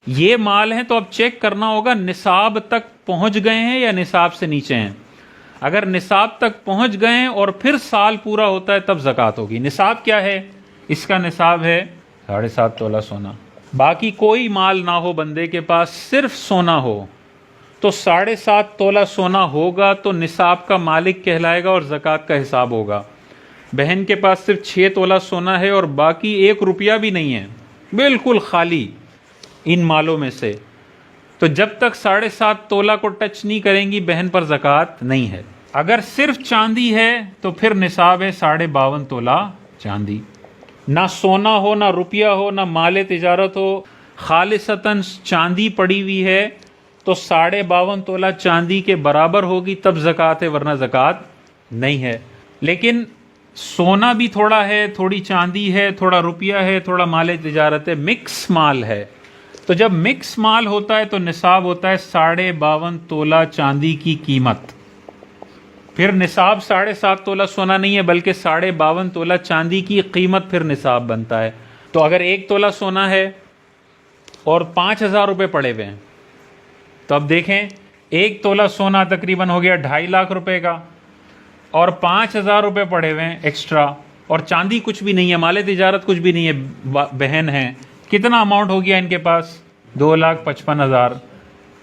ये माल हैं तो अब चेक करना होगा निसाब तक पहुंच गए हैं या निसाब से नीचे हैं। अगर निसाब तक पहुंच गए हैं और फिर साल पूरा होता है तब ज़कात होगी। निसाब क्या है? इसका निसाब है 7.5 तोला सोना। बाकी कोई माल ना हो बंदे के पास, सिर्फ सोना हो तो 7.5 तोला सोना होगा तो निसाब का मालिक कहलाएगा और ज़कात का हिसाब होगा। बहन के पास सिर्फ 6 तोला सोना है और बाकी 1 रुपया भी नहीं है, बिल्कुल खाली इन मालों में से, तो जब तक 7.5 तोला को टच नहीं करेंगी बहन पर ज़कात नहीं है। अगर सिर्फ चांदी है तो फिर निसाब है 52.5 तोला चांदी। ना सोना हो, ना रुपया हो, ना माले तिजारत हो, खालिसतन चांदी पड़ी हुई है तो 52.5 तोला चांदी के बराबर होगी तब ज़कात है, वरना ज़कात नहीं है। लेकिन सोना भी थोड़ा है, थोड़ी चांदी है, थोड़ा रुपया है, थोड़ा माले तिजारत है, मिक्स माल है, तो जब मिक्स माल होता है तो निसाब होता है 52.5 तोला चांदी की कीमत। फिर निसाब 7.5 तोला सोना नहीं है बल्कि 52.5 तोला चांदी की कीमत फिर निसाब बनता है। तो अगर 1 तोला सोना है और 5,000 रुपये पड़े हुए हैं तो अब देखें 1 तोला सोना तकरीबन हो गया 2.5 लाख रुपए का और 5,000 रुपये पड़े हुए हैं एक्स्ट्रा, और चांदी कुछ भी नहीं है, माले तिजारत कुछ भी नहीं है, बहन है, कितना अमाउंट हो गया इनके पास? 2,55,000।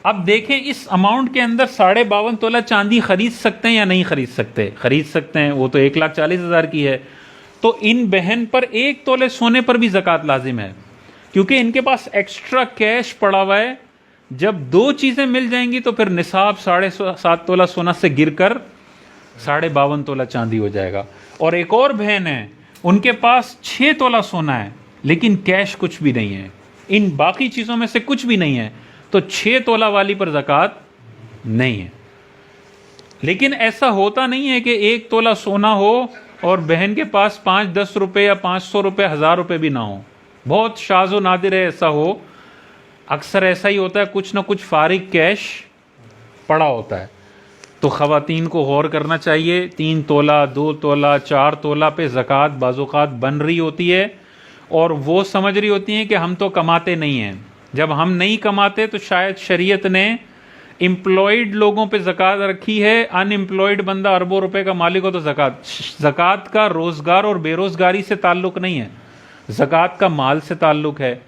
अब देखें इस अमाउंट के अंदर 52.5 तोला चांदी खरीद सकते हैं या नहीं खरीद सकते? खरीद सकते हैं, वो तो 1,40,000 की है। तो इन बहन पर 1 तोले सोने पर भी ज़कात लाजिम है क्योंकि इनके पास एक्स्ट्रा कैश पड़ा हुआ है। जब 2 चीज़ें मिल जाएंगी तो फिर निसाब 7.5 तोला सोना से गिरकर 52.5 तोला चांदी हो जाएगा। और एक और बहन है, उनके पास 6 तोला सोना है लेकिन कैश कुछ भी नहीं है, इन बाकी चीज़ों में से कुछ भी नहीं है, तो 6 तोला वाली पर ज़कात नहीं है। लेकिन ऐसा होता नहीं है कि 1 तोला सोना हो और बहन के पास 5-10 रुपये या 500 रुपये 1,000 रुपये भी ना हो। बहुत शाज़ व नादिर है ऐसा हो, अक्सर ऐसा ही होता है, कुछ ना कुछ फारिग कैश पड़ा होता है। तो ख़वातीन को गौर करना चाहिए, 3 तोला 2 तोला 4 तोला पे ज़कात बाज़ौक़ात बन रही होती है और वो समझ रही होती हैं कि हम तो कमाते नहीं हैं। जब हम नहीं कमाते तो शायद शरीयत ने एम्प्लॉयड लोगों पे ज़कात रखी है, अनएम्प्लॉयड बंदा अरबों रुपए का मालिक हो तो ज़कात का रोज़गार और बेरोज़गारी से ताल्लुक़ नहीं है, ज़कात का माल से ताल्लुक़ है।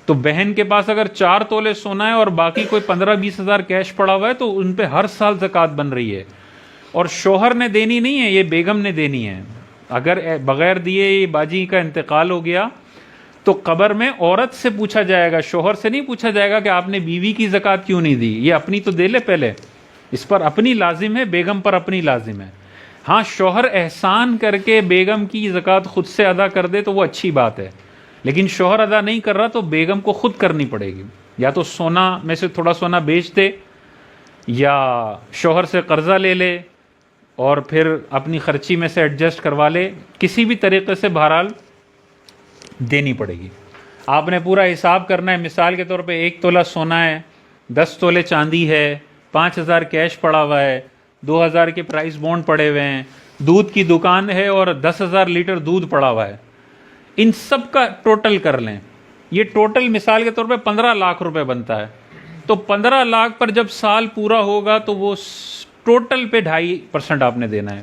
तो बहन के पास अगर 4 तोले सोना है और बाकी कोई 15-20 हज़ार कैश पड़ा हुआ है तो उन पे हर साल ज़कात बन रही है, और शोहर ने देनी नहीं है, ये बेगम ने देनी है। अगर बग़ैर दिए ये बाजी का इंतकाल हो गया तो कब्र में औरत से पूछा जाएगा, शोहर से नहीं पूछा जाएगा कि आपने बीवी की ज़कात क्यों नहीं दी, ये अपनी तो दे ले पहले, इस पर अपनी लाजिम है, बेगम पर अपनी लाजिम है। हाँ, शोहर एहसान करके बेगम की ज़कात खुद से अदा कर दे तो वो अच्छी बात है, लेकिन शोहर अदा नहीं कर रहा तो बेगम को खुद करनी पड़ेगी। या तो सोना में से थोड़ा सोना बेच दे या शोहर से कर्ज़ा ले ले और फिर अपनी खर्ची में से एडजस्ट करवा ले, किसी भी तरीक़े से बहरहाल देनी पड़ेगी। आपने पूरा हिसाब करना है। मिसाल के तौर पे 1 तोला सोना है, 10 तोले चांदी है, 5,000 कैश पड़ा हुआ है, 2,000 के प्राइस बॉन्ड पड़े हुए हैं, दूध की दुकान है और 10,000 लीटर दूध पड़ा हुआ है। इन सब का टोटल कर लें, ये टोटल मिसाल के तौर पे 15 लाख रुपए बनता है। तो 15 लाख पर जब साल पूरा होगा तो वो टोटल पे 2.5% आपने देना है।